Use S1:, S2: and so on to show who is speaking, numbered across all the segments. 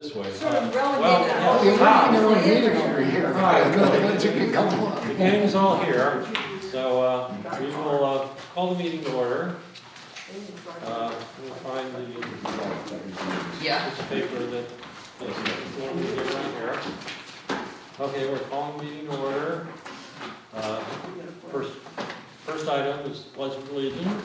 S1: This way.
S2: Sort of
S1: Well,
S2: relegated.
S1: yeah.
S3: You're running your own meeting over here.
S1: Right.
S3: You can come along.
S1: The gang's all here, so we will call the meeting to order. We'll find the piece of paper that is going to be around here. Okay, we're calling the meeting to order. First item is pledge of allegiance.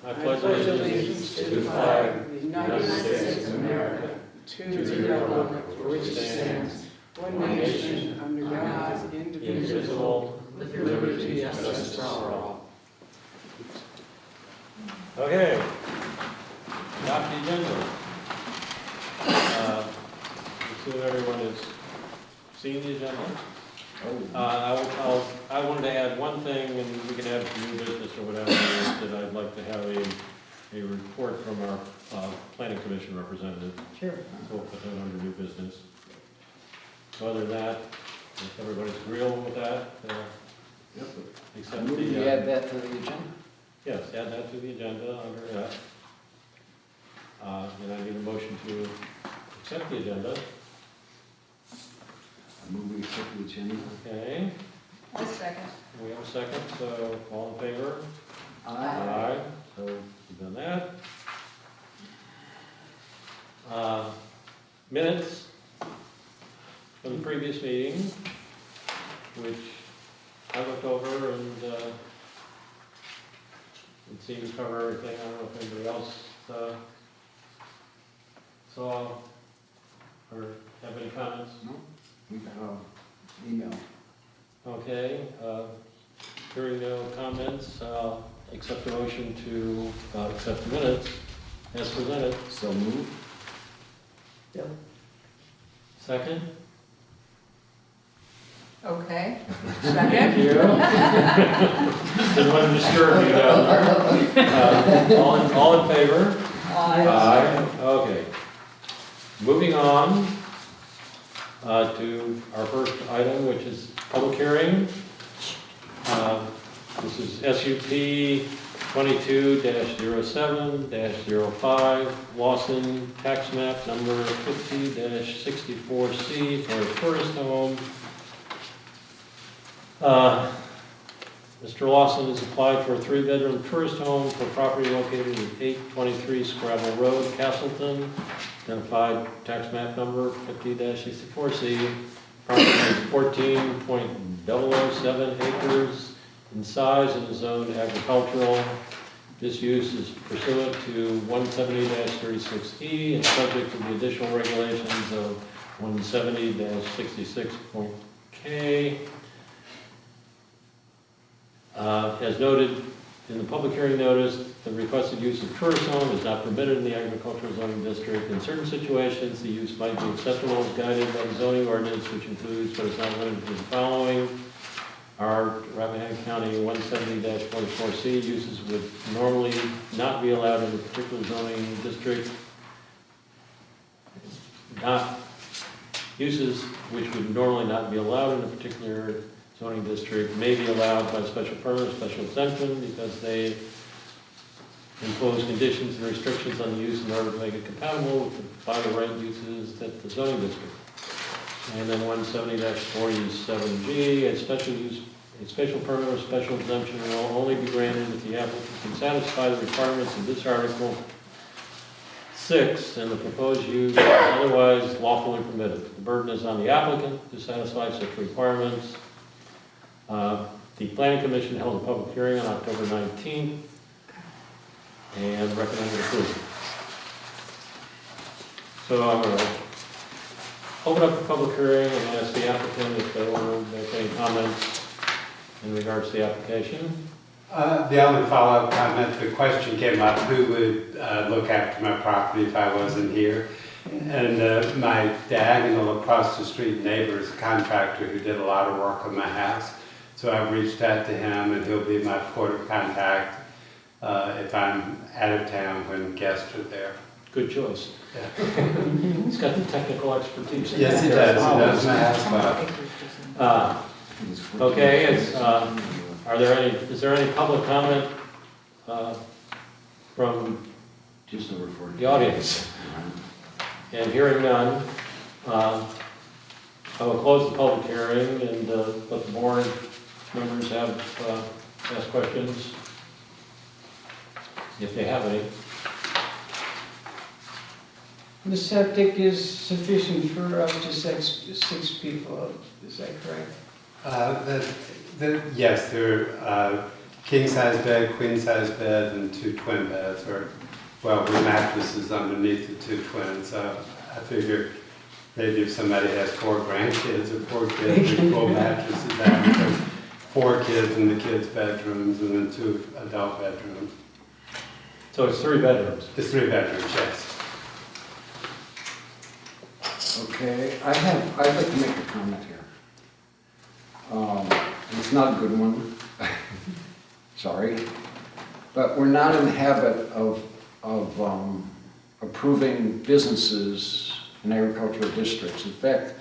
S1: I pledge allegiance to the flag of the United States of America, to the republic for which it stands, one nation, under God, indivisible, with liberty and justice for all. Okay, adopt the agenda. Assume everyone has seen the agenda. I wanted to add one thing, and we can add to new business or whatever, that I'd like to have a report from our planning commission representative.
S3: Sure.
S1: So we'll put that under new business. So other than that, if everybody's agreeable with that, except
S3: Move we add that to the agenda?
S1: yes, add that to the agenda under that. And I need a motion to accept the agenda.
S3: I move we accept the agenda.
S1: Okay,
S2: A second.
S1: we have a second, so all in favor?
S3: Aye.
S1: So we've done that. Minutes from the previous meeting, which I looked over and it seemed to cover everything. I don't know if anybody else saw or have any comments.
S3: No? We got email.
S1: Okay, hearing no comments, accept the motion to accept the minutes as presented.
S3: So move.
S2: Yep.
S1: Second?
S2: Okay.
S1: Thank
S2: Second.
S1: you. Didn't want to disturb you. All in favor? Aye. Okay. Moving on to our first item, which is public hearing. This is SUP 22-07-05, Lawson tax map number 50-64C for a tourist home. Mr. Lawson has applied for a 3-bedroom tourist home for property located at 823 Scrabble Road, Castleton. Identified tax map number 50-64C. Property is 14.007 acres in size and is zoned agricultural. This use is pursuant to 170-36E and subject to the additional regulations of 170-66.K. As noted in the public hearing notice, the requested use of tourist home is not permitted in the agricultural zoning district. In certain situations, the use might be acceptable as guided by the zoning ordinance, which includes but is not limited to the following. Our Rappahannock County 170-44C uses would normally not be allowed in a particular zoning district. Uses which would normally not be allowed in a particular zoning district may be allowed by special permit, special exemption, because they impose conditions and restrictions on the use in order to make it compatible with the by the right uses at the zoning district. And then 170-47G, a special permit or special exemption will only be granted if the applicant can satisfy the requirements of this Article 6 and the proposed use is otherwise lawfully permitted. The burden is on the applicant to satisfy such requirements. The Planning Commission held a public hearing on October 19th and recommended approval. So I'm going to open up the public hearing and ask the applicant if they want to make any comments in regards to the application.
S4: The only follow-up comment, the question came up, who would look after my property if I wasn't here? And my diagonal across the street neighbor is a contractor who did a lot of work on my house. So I've reached out to him and he'll be my point of contact if I'm out of town when guests are there.
S1: Good choice.
S4: Yeah.
S1: He's got the technical expertise.
S4: Yes, he does. He knows my house well.
S1: Okay, is there any public comment from
S3: Just over 40.
S1: the audience? And hearing none, I will close the public hearing and let the board members have, ask questions, if they have any.
S5: The septic is sufficient for up to six people, is that correct?
S4: Yes, there are king-size bed, queen-size bed, and 2 twin beds, or, well, with mattresses underneath the 2 twins. I figure maybe if somebody has 4 grandkids or 4 kids, they pull mattresses out. So 4 kids in the kids' bedrooms, and then 2 adult bedrooms.
S1: So it's 3 bedrooms.
S4: It's 3 bedrooms, yes.
S3: Okay, I'd like to make a comment here. It's not a good one, sorry, but we're not in the habit of approving businesses in agricultural districts. In fact,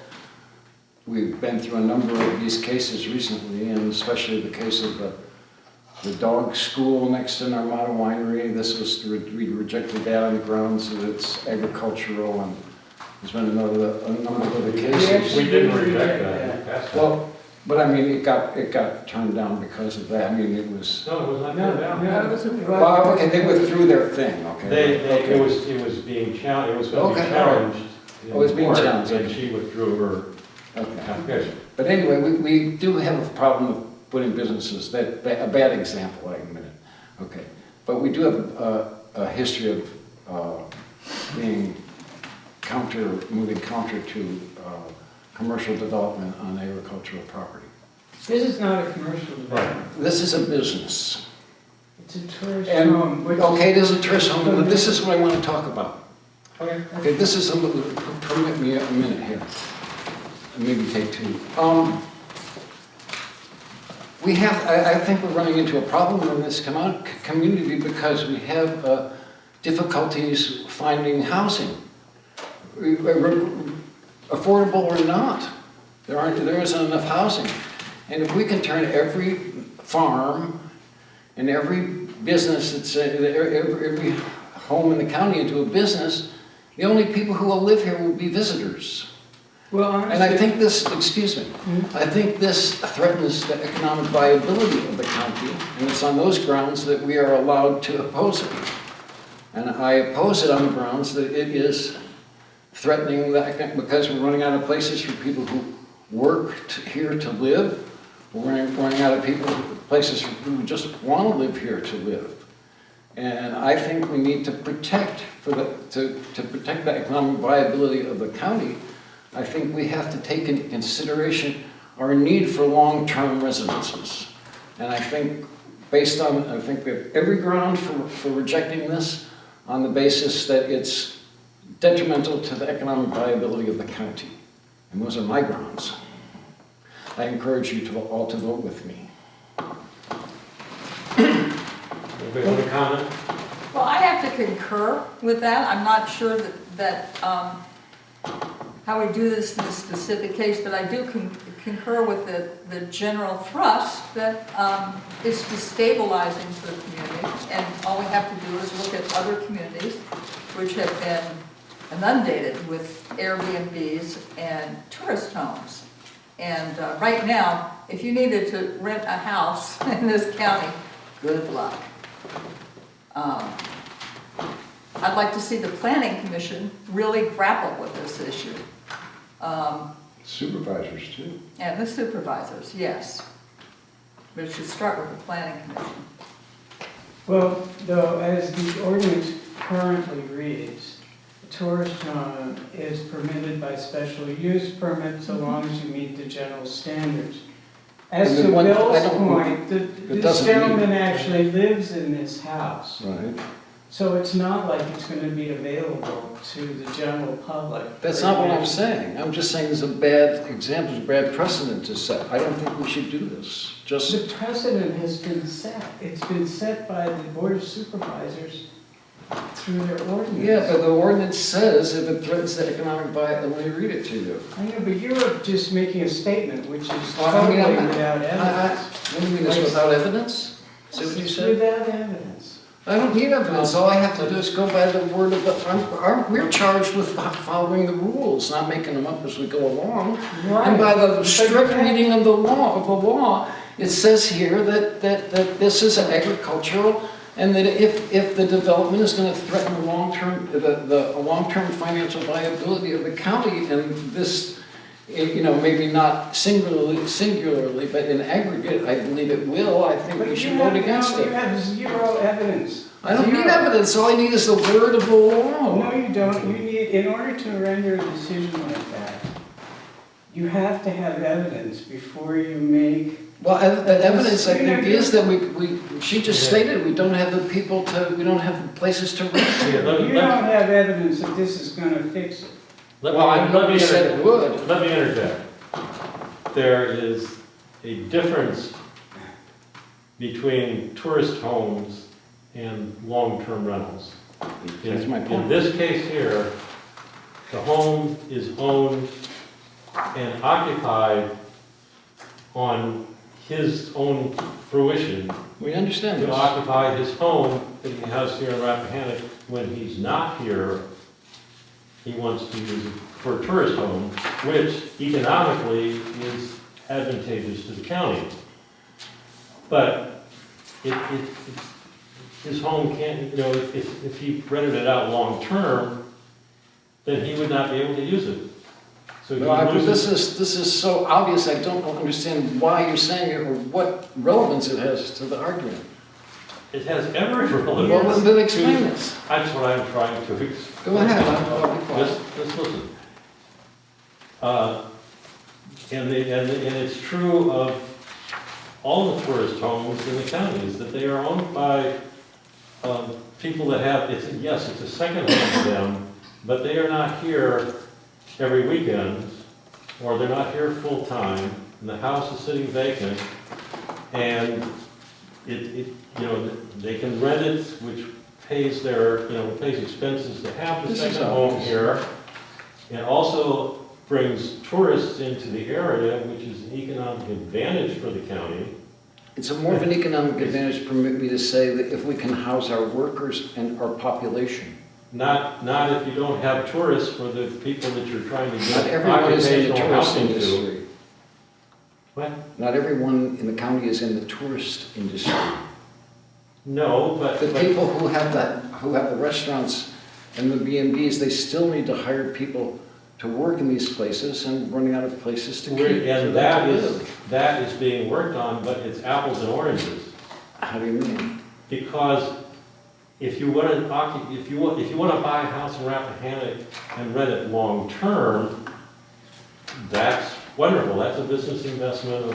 S3: we've been through a number of these cases recently, and especially the case of the dog school next to Armada Winery. We rejected that on the grounds that it's agricultural, and there's been a number of other cases.
S1: We didn't reject that. That's not-
S3: Well, but I mean, it got turned down because of that. I mean, it was,
S1: No, it was not turned down.
S3: well, okay, they withdrew their thing, okay?
S1: It was being challenged, it was going to be
S3: Okay, all right.
S1: challenged. in
S3: Oh, it was being
S1: court,
S3: challenged,
S1: And
S3: okay.
S1: she withdrew her
S3: Okay.
S1: application.
S3: But anyway, we do have a problem with putting businesses, a bad example, I admit it. Okay, but we do have a history of moving counter to commercial development on agricultural property.
S5: This is not a commercial development,
S3: This is a business.
S5: it's a tourist
S3: And,
S5: home. which
S3: okay, it is a tourist home, but this is what I want to talk about.
S5: Okay.
S3: Okay, this is permit me a minute here. Maybe take 2. I think we're running into a problem in this community because we have difficulties finding housing. Affordable or not, there isn't enough housing. And if we can turn every farm and every business, every home in the county into a business, the only people who will live here will be visitors.
S5: Well, honestly.
S3: And I think this, excuse me, I think this threatens the economic viability of the county, and it's on those grounds that we are allowed to oppose it. And I oppose it on the grounds that it is threatening because we're running out of places for people who work here to live. We're running out of places for people who just want to live here to live. And I think we need to protect to protect the economic viability of the county. I think we have to take into consideration our need for long-term residences. And I think we have every ground for rejecting this on the basis that it's detrimental to the economic viability of the county. And those are my grounds. I encourage you all to vote with me.
S1: Anybody want to comment?
S2: Well, I have to concur with that. I'm not sure that how we do this in this specific case, but I do concur with the general thrust that it's destabilizing for the community, and all we have to do is look at other communities which have been inundated with Airbnbs and tourist homes. And right now, if you needed to rent a house in this county, good luck. I'd like to see the Planning Commission really grapple with this issue.
S3: Supervisors too.
S2: And the supervisors, yes. But it should start with the Planning Commission.
S5: Well, though, as the ordinance currently reads, a tourist home is permitted by special use permit so long as you meet the general standards. As
S3: And
S5: to
S3: the one- I
S5: Bill's
S3: don't-
S5: point,
S3: it
S5: this
S3: doesn't mean-
S5: gentleman actually lives in this house.
S3: Right.
S5: So it's not like it's going to be available to the general public.
S3: That's not what I'm saying. I'm just saying there's a bad example, a bad precedent to set. I don't think we should do this.
S5: The precedent has been set. It's been set by the Board of Supervisors through their ordinance.
S3: Yeah, but the ordinance says if it threatens the economic viability, let me read it to you.
S5: I know, but you're just making a statement which is
S3: Well, I
S5: totally
S3: mean, I'm not-
S5: without evidence.
S3: What do you mean it's without evidence? Is that what you
S5: It's
S3: said?
S5: without evidence.
S3: I don't need evidence, all I have to do is go by the word of we're charged with following the rules, not making them up as we go along. And by the strict reading of the law, it says here that this is agricultural, and that if the development is gonna threaten the long-term financial viability of the county, and this, maybe not singularly, but in aggregate, I believe it will, I think we should vote against
S5: You
S3: it.
S5: have zero evidence.
S3: I don't need
S5: Zero.
S3: evidence, all I need is the word of the law.
S5: No, you don't. You need, in order to render a decision like that, you have to have evidence before you make.
S3: Well, evidence, I think, is that she just stated, we don't have the people we don't have the places to rent.
S1: Yeah,
S5: You don't have evidence that this is gonna fix it.
S3: Nobody said it would.
S1: Let me interject. There is a difference between tourist homes and long-term rentals.
S3: That's my
S1: In
S3: point.
S1: this case here, the home is owned and occupied on his own fruition
S3: We understand
S1: to
S3: this.
S1: occupy his home that he has here in Rappahannock. When he's not here, he wants to use it for a tourist home, which economically is advantageous to the county. But his home can't, if he rented it out long-term, then he would not be able to use it. So he loses.
S3: This is so obvious, I don't understand why you're saying it or what relevance it has to the argument.
S1: It has every relevance.
S3: Well, then explain this.
S1: That's what I'm trying to explain.
S3: Go ahead, I'll be quiet.
S1: Just listen. And it's true of all the tourist homes in the county, is that they are owned by people that have, it's a second home to them, but they are not here every weekend, or they're not here full-time, and the house is sitting vacant, and they can rent it, which pays pays expenses to have the
S3: This is
S1: second home
S3: obvious.
S1: here, and also brings tourists into the area, which is an economic advantage for the county.
S3: It's a more of an economic advantage, permit me to say, that if we can house our workers and our population.
S1: Not if you don't have tourists for the people that you're trying to
S3: Not
S1: get
S3: everyone is in the
S1: occupational
S3: tourist
S1: housing to.
S3: industry.
S1: What?
S3: Not everyone in the county is in the tourist industry.
S1: No, but.
S3: The people who have the restaurants and the B&Bs, they still need to hire people to work in these places and running out of places to keep.
S1: And that is being worked on, but it's apples and oranges.
S3: How do you mean?
S1: Because if you want to buy a house in Rappahannock and rent it long-term, that's wonderful. That's a business investment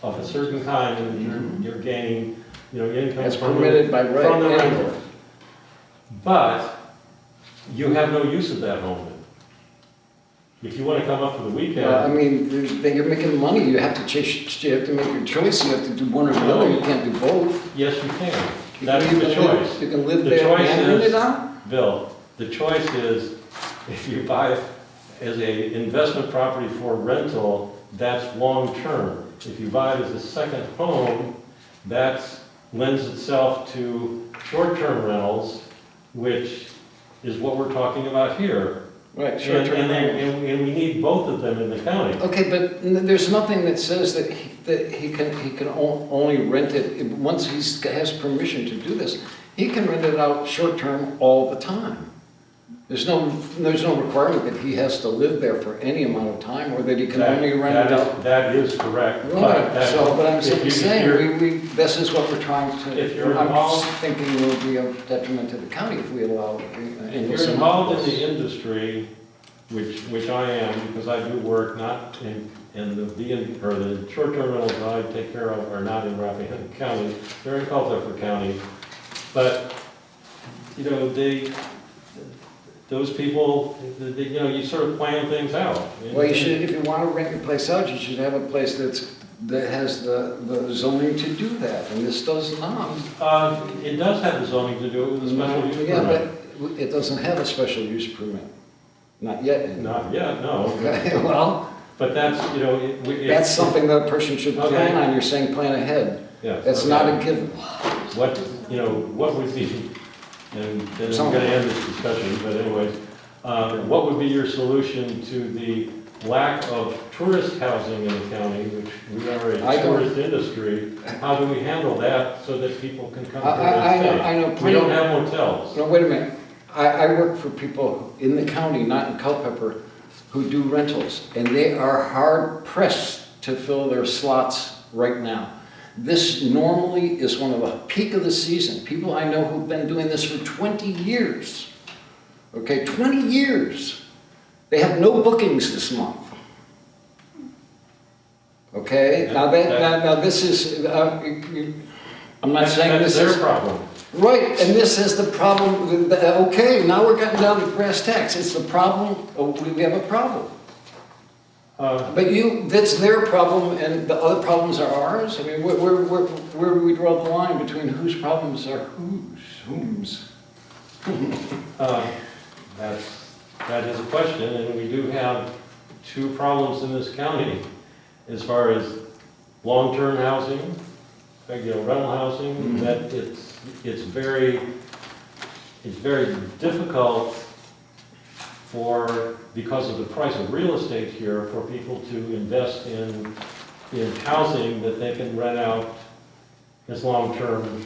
S1: of a certain kind, and you're gaining, income
S3: That's
S1: from
S3: permitted by right.
S1: from the
S3: anywhere.
S1: rental. But you have no use of that home. If you want to come up for the weekend.
S3: I mean, you're making money, you have to make your choice, you have to do one or the other, you can't do both.
S1: Yes, you can.
S3: You
S1: That's
S3: can
S1: the
S3: either
S1: choice.
S3: You can live
S1: The
S3: there
S1: choice
S3: and rent
S1: is-
S3: it out?
S1: Bill, the choice is, if you buy it as a investment property for rental, that's long-term. If you buy it as a second home, that lends itself to short-term rentals, which is what we're talking about here.
S3: Right,
S1: And
S3: short-term rentals.
S1: and we need both of them in the county.
S3: Okay, but there's nothing that says that he can only rent it, once he has permission to do this, he can rent it out short-term all the time. There's no requirement that he has to live there for any amount of time, or that he can only rent it out.
S1: That is correct.
S3: Right, but I'm
S1: if you're-
S3: saying, this is what we're trying
S1: If
S3: to,
S1: you're
S3: I'm
S1: involved-
S3: thinking will be a detriment to the county if we allow.
S1: If you're involved in the industry, which I am, because I do work not in the short-term rentals that I take care of are not in Rappahannock County, they're in Culpeper County. But, those people, you sort of plan things out.
S3: Well, you should, if you want to rent your place out, you should have a place that has the zoning to do that, and this does not.
S1: It does have the zoning to do it with a special use
S3: Yeah,
S1: permit.
S3: but it doesn't have a special use permit. Not yet. anyway.
S1: Not yet, no.
S3: Okay, well,
S1: But that's,
S3: that's something that a person should
S1: Okay.
S3: plan on, you're saying plan ahead.
S1: Yes,
S3: That's
S1: okay.
S3: not a given.
S1: What, you know, what would be, and then I'm gonna end this discussion, but anyways, what would be your solution to the lack of tourist housing in the county, which we are a tourist industry? How do we handle that so that people can come here and stay?
S3: I know
S1: We
S3: plenty.
S1: don't have hotels.
S3: No, wait a minute. I work for people in the county, not in Culpeper, who do rentals, and they are hard pressed to fill their slots right now. This normally is one of the peak of the season. People I know who've been doing this for 20 years. Okay, 20 years. They have no bookings this month. Okay, now this is, I'm not saying this
S1: That's
S3: is.
S1: their problem.
S3: Right, and this is the problem, okay, now we're getting down to brass tacks, it's the problem, we have a problem. But that's their problem and the other problems are ours? I mean, where do we draw the line between whose problems are whom's?
S1: That is a question, and we do have two problems in this county as far as long-term housing, rental housing, that it's very difficult because of the price of real estate here, for people to invest in housing that they can rent out as long-term,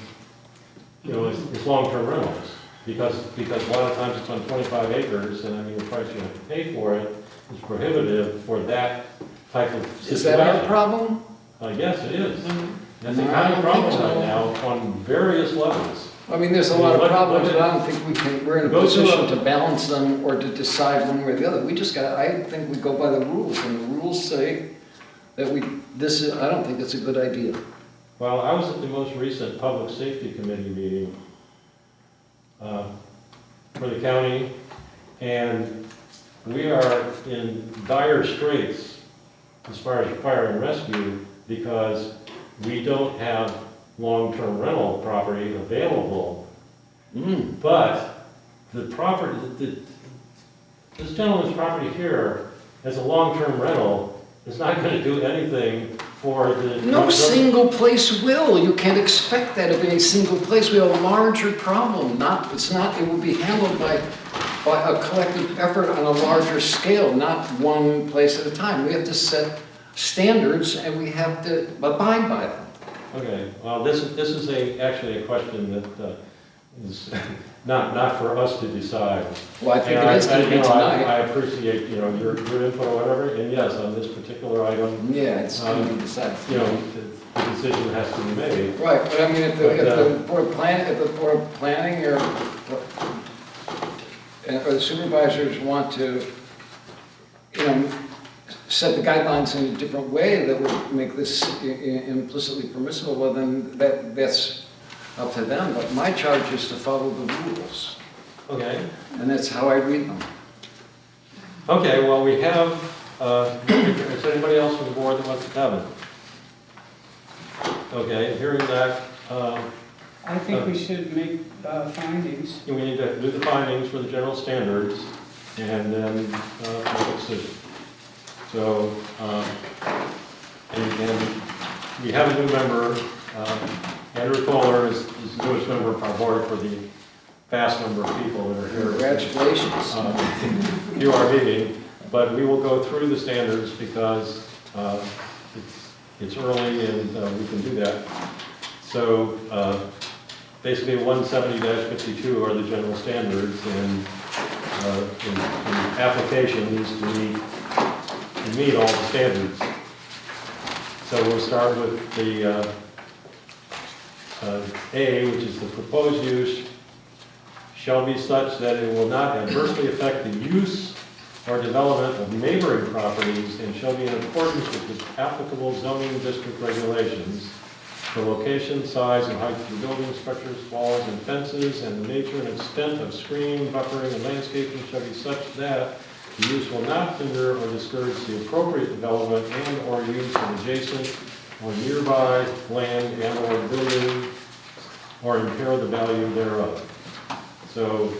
S1: as long-term rentals. Because a lot of times it's on 25 acres, and I mean, the price you have to pay for it is prohibitive for that type of situation.
S3: Is that our problem?
S1: Yes, it is. That's a
S3: No, I
S1: kind of
S3: don't think
S1: problem
S3: so.
S1: right now on various levels.
S3: I mean, there's a lot of problems, but I don't think we're in a
S1: Go to
S3: position
S1: a-
S3: to balance them or to decide one way or the other. I think we go by the rules, and the rules say that I don't think it's a good idea.
S1: Well, I was at the most recent Public Safety Committee meeting for the county, and we are in dire straits as far as fire and rescue, because we don't have long-term rental property available. But the property, this gentleman's property here as a long-term rental is not going to do anything for the...
S3: No single place will. You can't expect that of any single place. We have a larger problem. It will be handled by a collective effort on a larger scale, not one place at a time. We have to set standards and we have to abide by them.
S1: Okay, well, this is actually a question that is not for us to decide.
S3: Well, I think
S1: And
S3: it is going to be tonight.
S1: I appreciate, your input or whatever, and yes, on this particular item,
S3: Yeah, it's going to be decided.
S1: the decision has to be made.
S3: Right, but I mean, if the Board of Planning or the supervisors want to, set the guidelines in a different way that would make this implicitly permissible, well, then that's up to them. But my charge is to follow the rules,
S1: Okay,
S3: and that's how I read them.
S1: okay, well, we have, is there anybody else from the board that wants to comment? Okay, hearing that,
S5: I think we should make findings.
S1: we need to do the findings for the general standards, and then make a decision. So, and we have a new member, Andrew Kohler is the newest member of our board for the vast number of people that are here.
S3: Congratulations.
S1: To our meeting, but we will go through the standards because it's early and we can do that. So basically 170-52 are the general standards, and in applications we meet all the standards. So we'll start with the A, which is the proposed use shall be such that it will not adversely affect the use or development of neighboring properties, and shall be in accordance with the applicable zoning district regulations. The location, size, and height of the building structures, walls, and fences, and the nature and extent of screening, buffering, and landscaping shall be such that the use will not hinder or discourage the appropriate development and/or use of adjacent or nearby land and/or building, or impair the value thereof. So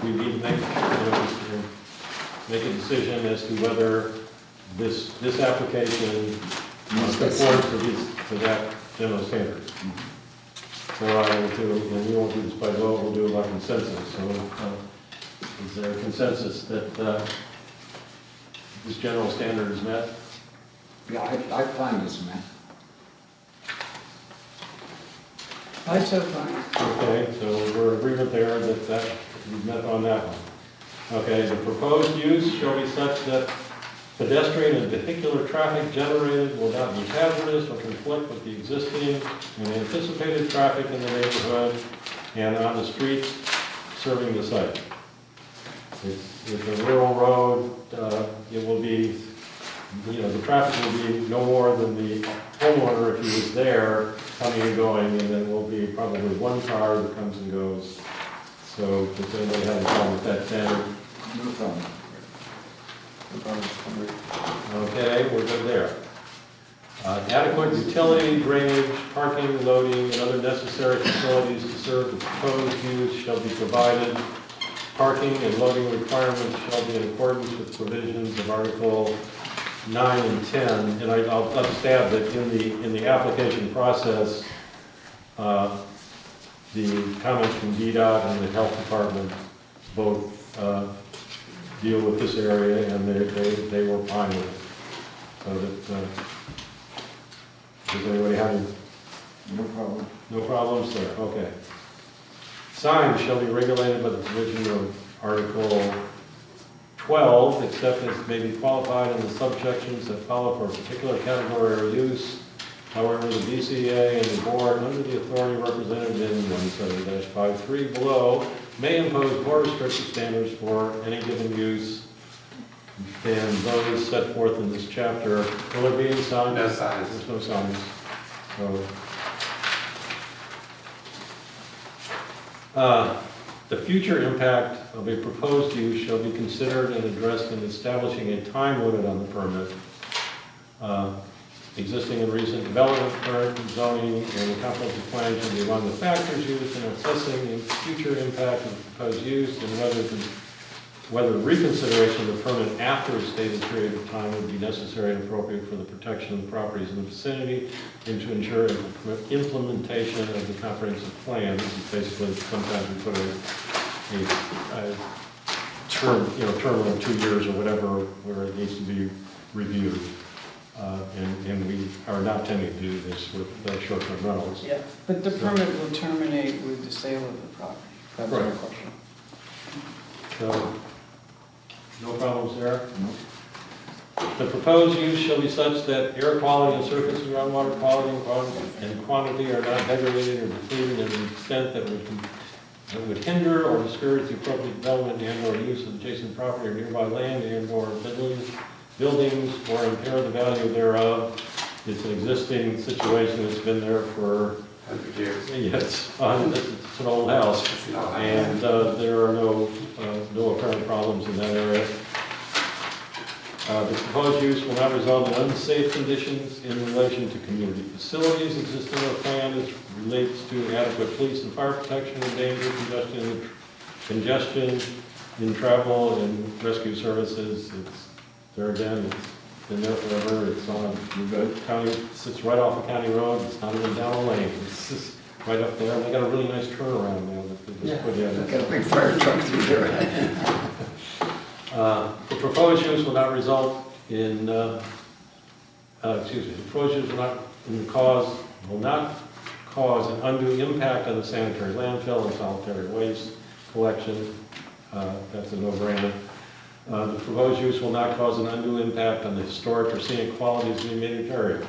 S1: we need to make a decision as to whether this application conforms to that general standard. or I will do, and we won't do this by vote, we'll do it by consensus. So is there a consensus that this general standard is met?
S3: Yeah, I find this, man.
S5: I so find.
S1: Okay, so we're in agreement there that we've met on that one. Okay, the proposed use shall be such that pedestrian and vehicular traffic generated will not be hazardous or conflict with the existing and anticipated traffic in the neighborhood and on the streets serving the site. It's a rural road, it will be, the traffic will be no more than the homeowner, if he was there, coming and going, and then will be probably one car that comes and goes. So does anybody have a problem with that standard?
S3: No problem.
S1: Okay, we're good there. Adequate utility, drainage, parking, loading, and other necessary facilities to serve the proposed use shall be provided. Parking and loading requirements shall be in accordance with provisions of Article 9 and 10. And I'll just add that in the application process, the comments from DDOT and the Health Department both deal with this area, and they were fine with it. So that, does anybody have any?
S3: No problem.
S1: No problems there, okay. Signs shall be regulated by the provision of Article 12, except as may be qualified in the subsections that follow for a particular category or use. However, the BCA and the board, under the authority represented in 17-53 below, may impose more restrictive standards for any given use than those set forth in this chapter. Will there be any signs?
S4: No signs.
S1: There's no signs. So, the future impact of a proposed use shall be considered and addressed in establishing a time limit on the permit. Existing and recent development, current zoning, and the comprehensive plan shall be among the factors used in assessing the future impact of the proposed use, and whether reconsideration of the permit after a stated period of time would be necessary and appropriate for the protection of the properties in the vicinity, and to ensure implementation of the comprehensive plan. This is basically, sometimes we put a term, term of 2 years or whatever, where it needs to be reviewed. And we are not tending to do this with short-term rentals.
S5: Yeah, but the permit will terminate with the sale of the property. That's my
S1: Right.
S5: question.
S1: So, no problems there?
S3: No.
S1: The proposed use shall be such that air quality and surface and groundwater quality and quantity are not degraded or depleted in an extent that would hinder or discourage the appropriate development and or use of adjacent property or nearby land and or buildings or impair the value thereof. It's an existing situation that's been there for
S4: 100 years.
S1: yes, it's an old house. And there are no apparent problems in that area. The proposed use will not result in unsafe conditions in relation to community facilities existing or planned as relates to adequate police and fire protection and danger, congestion in travel and rescue services. There again, it's been there forever. It's on county, sits right off a county road. It's not even down a lane. It's just right up there. And they got a really nice turnaround now that they just put in.
S3: Got a big fire truck through there.
S1: The proposed use will not result in, the proposed use will not cause an undue impact on the sanitary landfill and solitary waste collection. That's a no-brainer. The proposed use will not cause an undue impact on the historic or scenic qualities of the immediate area.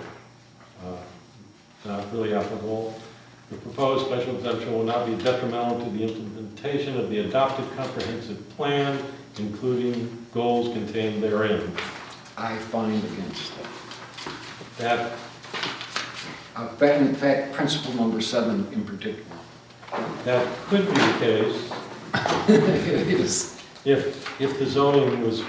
S1: Not really applicable. The proposed special exemption will not be detrimental to the implementation of the adopted comprehensive plan, including goals contained therein.
S3: I find against
S1: That,
S3: that. In fact, principle number 7 in particular.
S1: that could be the case
S3: It is.
S1: if the zoning was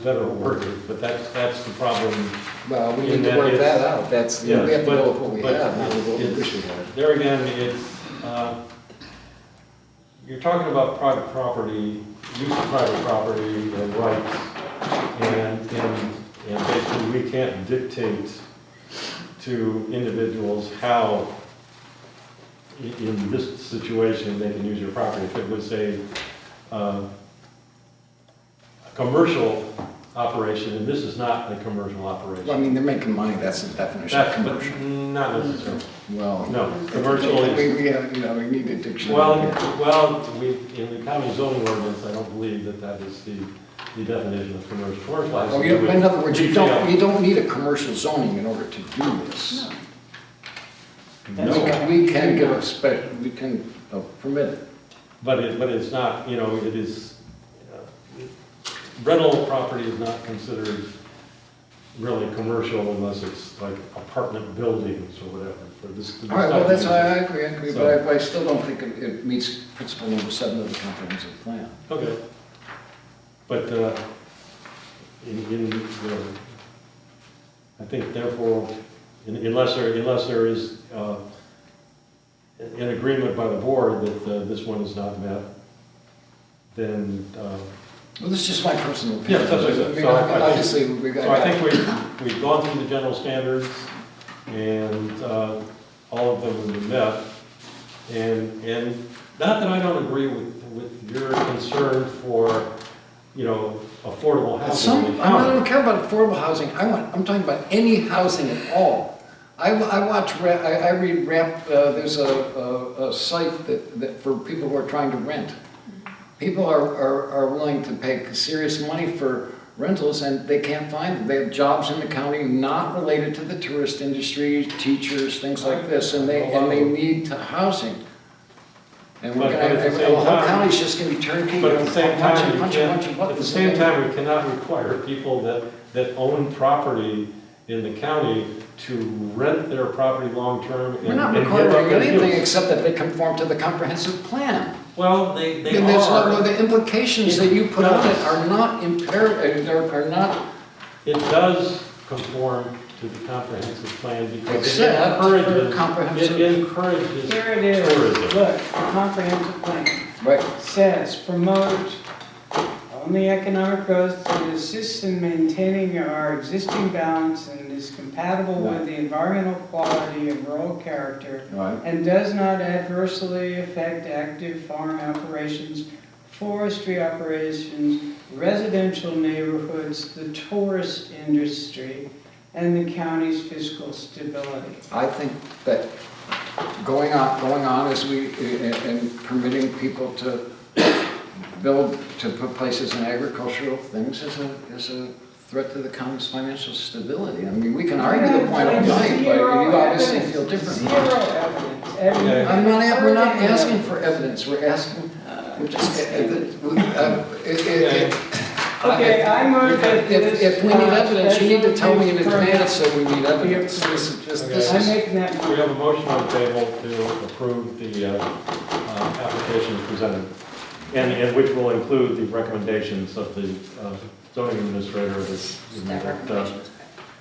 S1: better worded, but that's the problem.
S3: Well, we
S1: In
S3: need to
S1: that
S3: work
S1: it's-
S3: that out. That's, we
S1: Yes,
S3: have to
S1: but-
S3: go with what we
S1: but
S3: have, not with what we
S1: it's-
S3: wish we had.
S1: There again, it's, you're talking about private property, use of private property and rights, and basically we can't dictate to individuals how in this situation, they can use your property. If it was a commercial operation, and this is not a commercial operation.
S3: Well, I mean, they're making money, that's the definition of
S1: That's, but
S3: commercial.
S1: not necessarily.
S3: Well.
S1: No, commercial is,
S3: We have, we need a dictionary.
S1: in the county zoning ordinance, I don't believe that is the definition of commercial. Commercial has
S3: Oh,
S1: to do with
S3: in other words, you
S1: retail.
S3: don't need a commercial zoning in order to do this.
S5: That's
S1: No,
S5: right.
S3: We can give a special, we can permit it.
S1: but it's not, it is, rental property is not considered really commercial unless it's like apartment buildings or whatever. For this
S3: All right, well, that's, I
S1: type of
S3: agree,
S1: So-
S3: but I still don't think it meets principle number 7 of the comprehensive plan.
S1: use. Okay. But, I think therefore, unless there is, an agreement by the board that, this one is not met, then,
S3: Well, this is just my personal opinion.
S1: Yeah, that's what I said.
S3: I mean,
S1: So I think-
S3: obviously, we got.
S1: so I think we've gone through the general standards, and all of them have been met. And not that I don't agree with your concern for, affordable housing in the
S3: I
S1: county.
S3: don't care about affordable housing, I'm talking about any housing at all. I read there's a site that for people who are trying to rent. People are willing to pay serious money for rentals, and they can't find them. They have jobs in the county not related to the tourist industry, teachers, things like this, and they need housing. And we're
S1: But at the
S3: gonna,
S1: same
S3: the whole
S1: time-
S3: county's just gonna be turnkey.
S1: But at the same time, we
S3: Bunch
S1: can't,
S3: of
S1: at the same time, we cannot require people that own property in the county to rent their property long-term and
S3: We're not
S1: and give up
S3: requiring
S1: their
S3: anything
S1: use.
S3: except that they conform to the comprehensive plan.
S1: Well, they
S3: And there's no,
S1: are,
S3: the implications that you put on it are not are not,
S1: it does conform to the comprehensive plan because it
S3: Except for
S1: encourages,
S3: comprehensive-
S1: it encourages
S5: Here it is,
S1: tourism.
S5: look, the comprehensive plan
S3: right,
S5: says, promote only economic growth that assists in maintaining our existing balance and is compatible with the environmental quality and rural character,
S3: right.
S5: and does not adversely affect active farm operations, forestry operations, residential neighborhoods, the tourist industry, and the county's fiscal stability.
S3: I think that going on as and permitting people to put places in agricultural things is a threat to the county's financial stability. I mean, we can argue the point all night, but you obviously feel differently.
S5: Zero evidence.
S3: We're not asking for evidence, we're asking, we're just,
S5: Okay, I move that this.
S3: if we need evidence, you need to tell me in
S5: special use
S3: advance that we need evidence.
S5: Be
S3: This is just,
S1: Okay.
S3: this
S5: permit.
S3: is.
S5: I'm making that
S1: We
S5: motion.
S1: have a motion on the table to approve the application presented, and which will include the recommendations of the zoning administrator,
S2: That recommendation's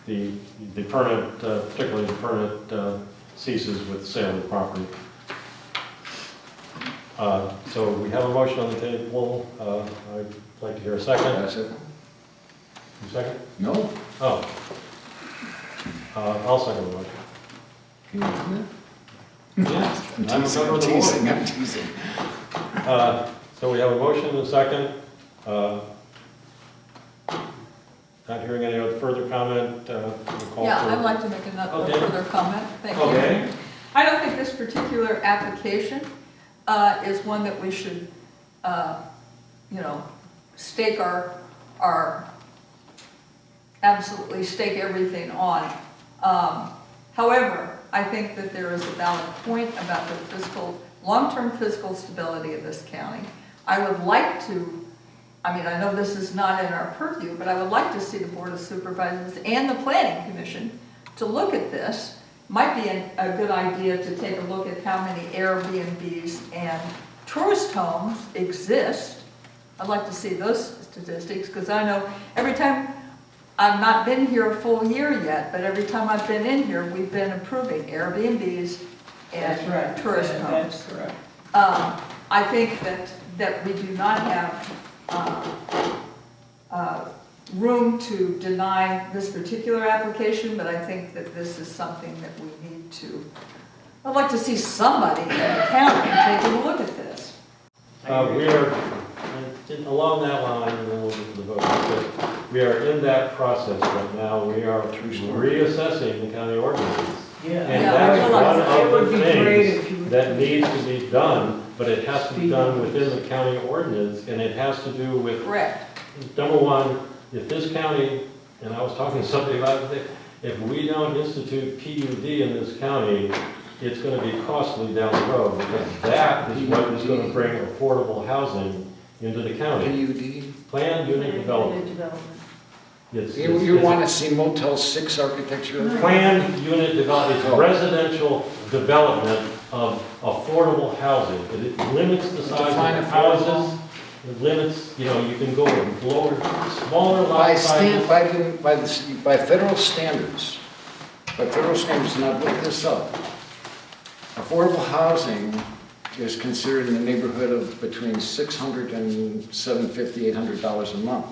S1: the permit, particularly the permit ceases with sale of property. So we have a motion on the table. I'd like to hear a second.
S3: That's it?
S1: You second?
S3: No?
S1: Oh. I'll second the motion.
S3: Can you do that?
S1: Yeah.
S3: I'm
S1: I'm a
S3: teasing,
S1: member
S3: I'm
S1: of the board.
S3: teasing, I'm teasing.
S1: So we have a motion and a second. Not hearing any other further comment, we'll call
S2: Yeah,
S1: for-
S2: I'd like to make another
S1: Okay.
S2: further comment, thank you.
S1: Okay,
S2: I don't think this particular application is one that we should, stake absolutely stake everything on. However, I think that there is a valid point about the long-term fiscal stability of this county. I would like to, I know this is not in our purview, but I would like to see the Board of Supervisors and the Planning Commission to look at this. Might be a good idea to take a look at how many Airbnbs and tourist homes exist. I'd like to see those statistics, because I know every time, I've not been here a full year yet, but every time I've been in here, we've been approving Airbnbs
S5: That's
S2: and
S5: right.
S2: tourist homes.
S5: That's correct.
S2: I think that we do not have room to deny this particular application, but I think that this is something that we need to I'd like to see somebody in the county taking a look at this.
S1: We are, and along that line, and then we'll get to the vote, but we are in that process right now. We are reassessing the county ordinance.
S5: Yeah.
S1: And
S2: Yeah,
S1: that's
S2: I
S1: one
S2: realize
S5: It
S1: of
S5: would
S1: the
S5: be great if
S1: things
S5: you.
S1: that needs to be done, but it has to be done within the county ordinance, and it has to do with,
S2: Correct.
S1: number one, if this county, and I was talking to somebody about it, if we don't institute PUD in this county, it's gonna be costly down the road, because that is what is gonna bring affordable housing into the county.
S3: PUD?
S1: Planned unit development.
S3: You want to see Motel 6 architecture?
S1: Planned unit development, it's residential development of affordable housing. It limits the size
S3: Define
S1: of the
S3: affordable.
S1: houses. It limits, you know, you can go with lower, smaller
S3: By
S1: lot sizes.
S3: by federal standards, and I've looked this up, affordable housing is considered in the neighborhood of between $600 and $750, $800 a month.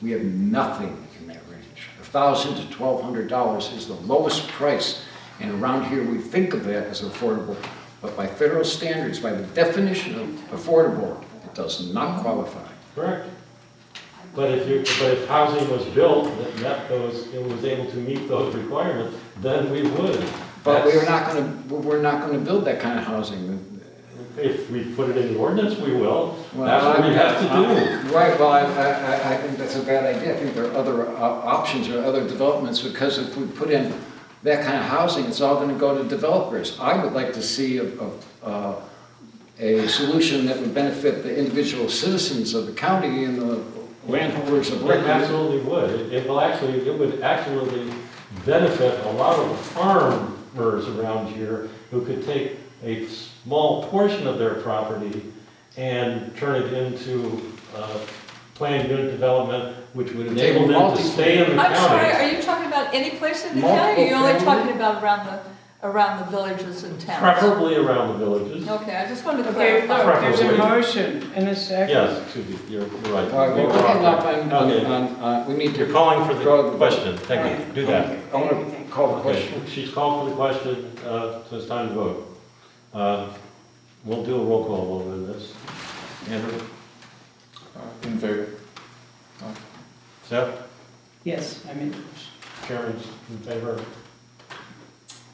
S3: We have nothing in that range. $1,000 to $1,200 is the lowest price, and around here we think of that as affordable, but by federal standards, by the definition of affordable, it does not qualify.
S1: Correct. But if housing was built that met those, it was able to meet those requirements, then we would.
S3: But we're
S1: That's-
S3: not gonna build that kind of housing.
S1: If we put it in the ordinance, we will.
S3: Well,
S1: That's what we have to do.
S3: Right, well, I think that's a bad idea. I think there are other options or other developments, because if we put in that kind of housing, it's all gonna go to developers. I would like to see a solution that would benefit the individual citizens of the county and the landholders of
S1: It
S3: record.
S1: absolutely would. It would actually benefit a lot of the farmers around here who could take a small portion of their property and turn it into planned unit development, which would enable them to stay in the
S2: I'm sorry,
S1: county.
S2: are you talking about any place in the
S3: Multiple
S2: county? Or you're only
S3: family?
S2: talking about around the villages and towns?
S1: Preferably around the villages.
S2: Okay, I just wanted to
S5: Okay,
S2: clarify.
S5: look, there's a
S1: Preferably.
S5: motion and a second.
S1: Yes, excuse me, you're right.
S3: All right, we're looking up
S1: Okay.
S3: we need
S1: You're
S3: to
S1: calling for
S3: draw
S1: the
S3: the
S1: question. Thank you. Do that.
S3: I want to call the
S1: Okay,
S3: question.
S1: she's called for the question, so it's time to vote. We'll do a roll call over this. Andrew?
S6: In favor.
S1: Seth?
S5: Yes, I mean,
S1: Chairman's in favor?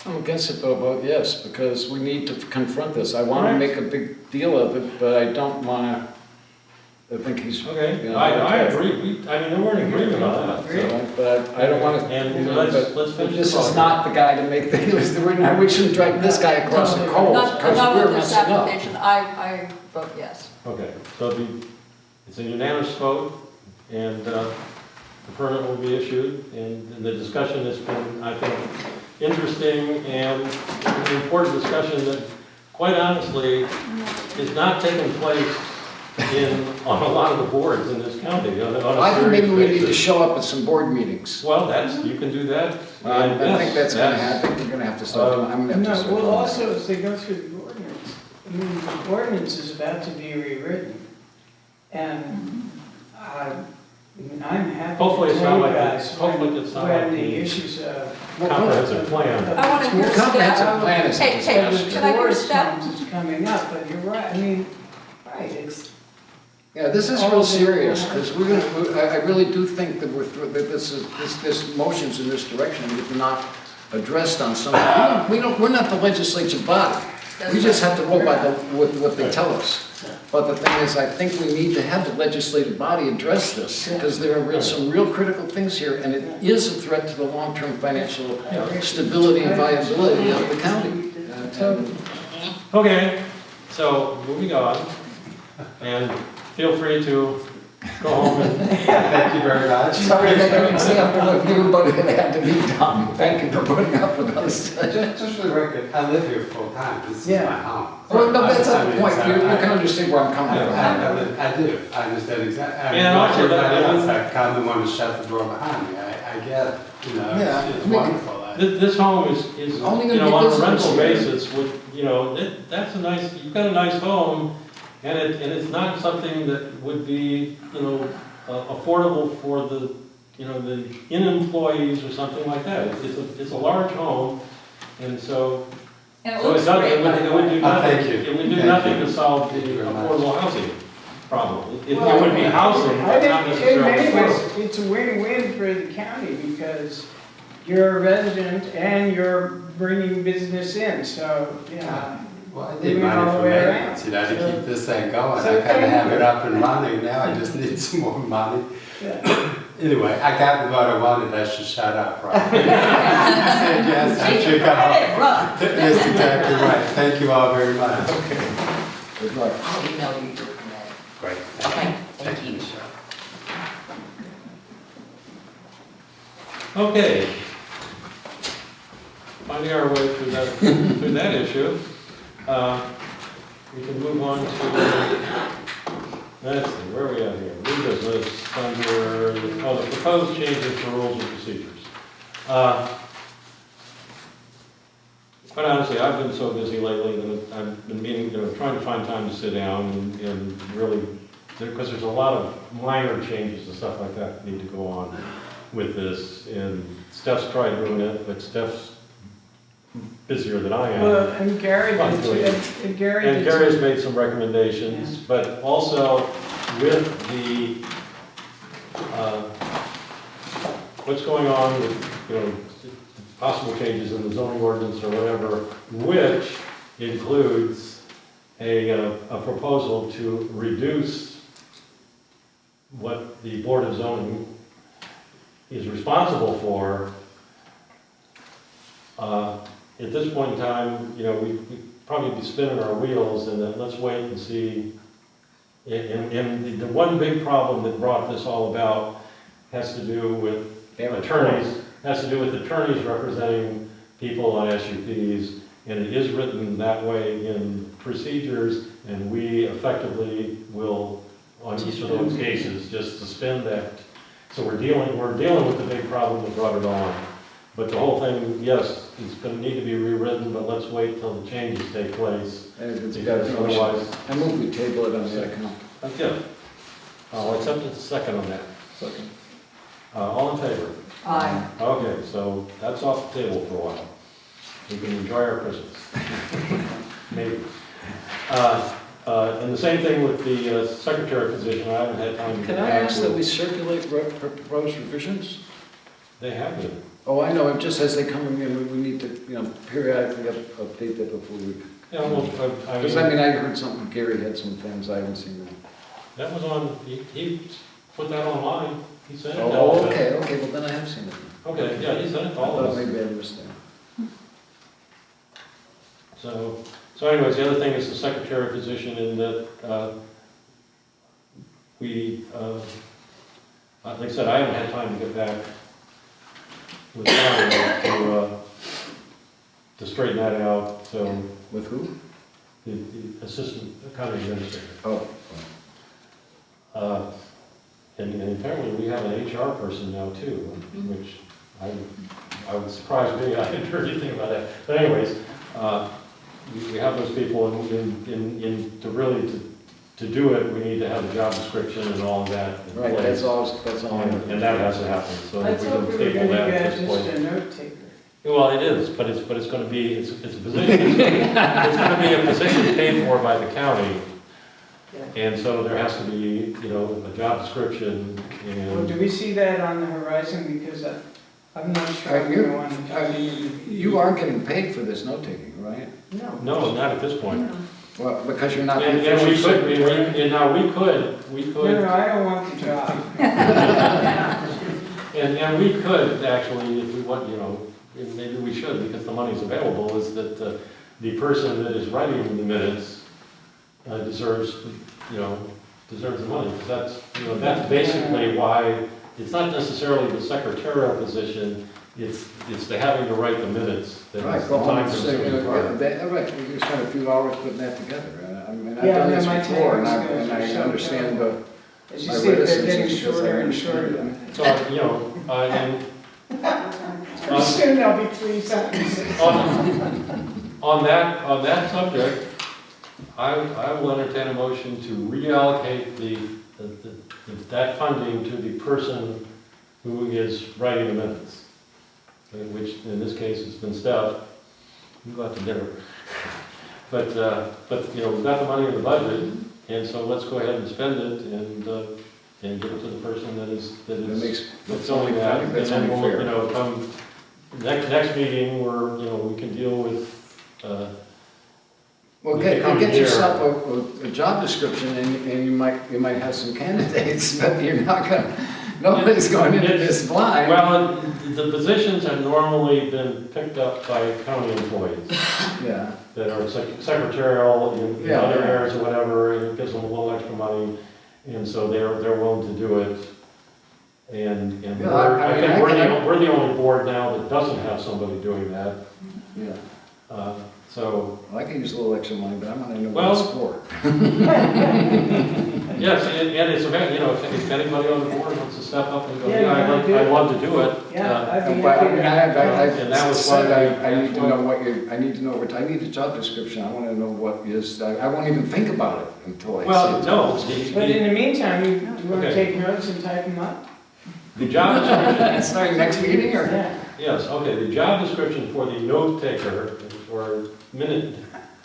S3: I'm against it, but I'll vote yes, because we need to confront this. I want to
S5: Right.
S3: make a big deal of it, but I don't want to, I think he's.
S1: Okay,
S3: you know,
S1: I agree. We're in agreement on that.
S5: Agree.
S1: so.
S3: But I don't want to.
S1: And let's finish
S3: This
S1: the
S3: is
S1: vote.
S3: not the guy to make the, we shouldn't drag this guy across the coals,
S2: Not
S3: because we're
S2: with this
S3: messing up.
S2: application, I vote yes.
S1: Okay, so it's a unanimous vote, and the permit will be issued, and the discussion has been, I think, interesting and an important discussion that, quite honestly, is not taking place on a lot of the boards in this county. On a
S3: I think maybe
S1: serious
S3: we need to
S1: basis.
S3: show up at some board meetings.
S1: Well, you can do that.
S3: I
S1: and
S3: think that's going to happen. We're going to have to start. I'm going to have to
S5: no, well,
S3: start.
S5: also, as they go through the ordinance, I mean, the ordinance is about to be rewritten. And I'm happy
S1: Hopefully
S5: to
S1: it's not
S5: tell you
S1: like
S5: guys
S1: this. Hopefully it's not
S5: when
S1: like
S5: the
S1: the
S5: issues of.
S1: comprehensive plan.
S2: I want to hear
S3: The comprehensive
S2: staff.
S3: plan is
S2: Hey,
S3: a
S2: hey,
S3: disaster.
S2: can I hear
S5: Tourist
S2: staff?
S5: homes is coming up, but you're right, I mean, right, it's,
S3: Yeah, this is real serious, because I really do think that this motion's in this direction, if not addressed on some, we're not the legislative body. We just have to roll by with what they tell us. But the thing is, I think we need to have the legislative body address this, because there are some real critical things here, and it is a threat to the long-term financial stability and viability of the county.
S5: totally.
S1: Okay, so moving on, and feel free to go home and,
S4: Thank you very much.
S3: Sorry to make an example of you, but it had to be done. Thank you for putting up with us.
S4: Just for the record, I live here full time, this is
S5: Yeah.
S4: my home.
S3: Well, no, that's not the
S4: I mean,
S3: point.
S4: so
S3: You
S4: I-
S3: can understand where I'm coming from.
S4: I do, I understand exactly.
S1: Yeah,
S4: I
S1: actually,
S4: mean,
S1: that-
S4: else, I come and want to shut the door behind me, I get it, you know,
S3: Yeah,
S4: it's
S3: we can-
S4: wonderful.
S1: this home is,
S3: Only
S1: you
S3: gonna
S1: know,
S3: be
S1: on a
S3: visitors
S1: rental
S3: here.
S1: basis, with, you know, that's a nice, you've got a nice home, and it's not something that would be, you know, affordable for the, you know, the in-employees or something like that. It's a large home, and so,
S2: And it
S1: So it
S2: looks
S1: doesn't,
S2: great, by
S1: it
S2: the
S1: would do
S2: way.
S1: nothing,
S4: Thank you.
S1: it would do
S4: Thank
S1: nothing
S4: you.
S1: to solve the
S4: Thank you very much.
S1: affordable housing problem. It
S5: Well,
S1: would be housing,
S5: I
S1: but not
S5: think in
S1: necessarily
S5: many
S1: affordable.
S5: ways, it's a win-win for the county because you're a resident and you're bringing business in, so, yeah.
S4: Well, I
S5: We
S4: need
S5: went all
S4: money
S5: the
S4: for
S5: way
S4: maintenance,
S5: around.
S4: you know, to
S5: So-
S4: keep this thing going.
S5: so
S4: I kind of
S5: thank
S4: have
S5: you.
S4: it up and running now, I just need some more money.
S5: Yeah.
S4: Anyway, I got what I wanted, I should shut up, right? You said yes, I
S2: Take
S4: should
S2: it
S4: go home.
S2: right, run.
S4: That's exactly right, thank you all very much.
S3: Good luck.
S7: I'll email you your command.
S4: Great.
S7: Okay, thank you.
S1: Okay. Finding our way through that issue. We can move on to, let's see, where are we at here? New business under, the proposed changes to rules and procedures. Quite honestly, I've been so busy lately that I've been meaning, trying to find time to sit down and really, because there's a lot of minor changes and stuff like that need to go on with this. And Steph's tried doing it, but Steph's busier than I am.
S5: Well, and Gary did
S1: Luckily.
S5: too, and Gary
S1: And
S5: did
S1: Gary
S5: too.
S1: has made some recommendations, but also with the, what's going on with, possible changes in the zoning ordinance or whatever, which includes a proposal to reduce what the Board of Zoning is responsible for. At this point in time, we probably be spinning our wheels, and then let's wait and see. And the one big problem that brought this all about has to do with attorneys, representing people on SUPs, and it is written that way in procedures, and we effectively will, on each of those cases, just suspend that. So we're dealing with the big problem that brought it on. But the whole thing, yes, it's going to need to be rewritten, but let's wait till the changes take place.
S3: It's
S1: Because otherwise,
S3: I move we table it on the account.
S1: yeah. I'll accept a second on that.
S3: Second.
S1: All in favor?
S2: Aye.
S1: Okay, so that's off the table for a while. We can enjoy our Christmas. Maybe. And the same thing with the secretary position. I haven't had time to
S3: Can
S1: get
S3: I
S1: back
S3: ask that we
S1: with.
S3: circulate proposed revisions?
S1: They have been.
S3: Oh, I know, it just as they come in, we need to, periodically update that before we.
S1: Yeah, well, I
S3: Because
S1: mean,
S3: I heard something, Gary had some things, I haven't seen that.
S1: that was on, he put that online. He sent it to
S3: Oh,
S1: all of us.
S3: okay, well then I have seen it.
S1: Okay, yeah, he sent it to
S3: I
S1: all of
S3: thought
S1: us.
S3: maybe I missed that.
S1: So anyways, the other thing is the secretary position in that like I said, I haven't had time to get back with Karen to straighten that out, so
S3: With who?
S1: the assistant county administrator.
S3: Oh.
S1: And apparently we have an HR person now too, which I would surprise me, I hadn't heard anything about that. But anyways, we have those people, and to really, to do it, we need to have a job description and all of that in
S3: Right,
S1: place.
S3: that's all.
S1: And that hasn't happened, so
S5: I
S1: we
S5: thought
S1: can
S5: we were
S1: table
S5: gonna
S1: that
S5: get
S1: at this
S5: just
S1: point.
S5: a note taker.
S1: Well, it is, but it's gonna be, it's a position, it's gonna be a position paid for by the county. And so there has to be, a job description
S5: Well,
S1: and,
S5: do we see that on the horizon? Because I'm not sure I'm
S3: You're-
S5: gonna want to.
S3: You are getting paid for this note-taking, right?
S1: no, not at this point.
S3: Well, because you're not.
S1: And we could, and now we could,
S5: No, I don't want the job.
S1: and we could actually, if we want, maybe we should, because the money's available, is that the person that is writing the minutes deserves the money, because that's basically why, it's not necessarily the secretarial position, it's the having to write the minutes that
S3: Right,
S1: is
S3: go
S1: the
S3: home
S1: time
S3: and say,
S1: consuming part.
S3: right, you spend a few hours putting that together. I mean, I've
S5: Yeah,
S3: done
S5: no,
S3: this
S5: my
S3: before, and
S5: time
S3: I
S5: is
S3: understand the.
S5: As you
S3: My
S5: see, they're
S3: reticence
S5: getting
S3: is because I
S5: shorter and
S3: understand
S5: shorter.
S1: So, and
S5: Pretty soon there'll be 3 sentences.
S1: on that subject, I will entertain a motion to reallocate that funding to the person who is writing the minutes, which in this case has been Steph. can go out to dinner. But, you know, we've got the money in the budget, and so let's go ahead and spend it and give it to the person that is fulfilling that. And
S3: that's
S1: then
S3: only
S1: we'll,
S3: fair.
S1: you know, come, next meeting, where, you know, we can deal with,
S3: Well,
S1: You
S3: get,
S1: can come
S3: get
S1: here.
S3: yourself a job description and you might have some candidates, but you're not gonna, nobody's going into this blind.
S1: well, the positions have normally been picked up by county employees
S3: Yeah,
S1: that are secretarial in
S3: Yeah,
S1: other
S3: yeah.
S1: areas or whatever, and it gives them a little extra money, and so they're willing to do it. And
S3: Yeah,
S1: we're,
S3: I
S1: I
S3: mean,
S1: think
S3: I can-
S1: we're the only board now that doesn't have somebody doing that.
S3: yeah.
S1: So,
S3: Well, I can use a little extra money, but I'm gonna know
S1: Well-
S3: what it's for.
S1: yes, and it's, you know, if anybody on the board wants to step up and go,
S5: Yeah,
S1: yeah,
S5: yeah,
S1: I'd love to do it.
S5: Yeah, I'd be
S3: But I
S5: happy
S3: mean,
S5: to.
S1: And that was
S3: said
S1: why
S3: I need to know what you, I need to know what, I need a job description, I wanna know what is, I won't even think about it until I see.
S1: Well,
S3: a job
S1: no,
S3: description.
S5: But in the meantime, you want to
S1: Okay.
S5: take notes and type them up?
S1: the job description,
S3: Starting next meeting, or?
S5: Yeah.
S1: yes, okay, the job description for the note taker, or minute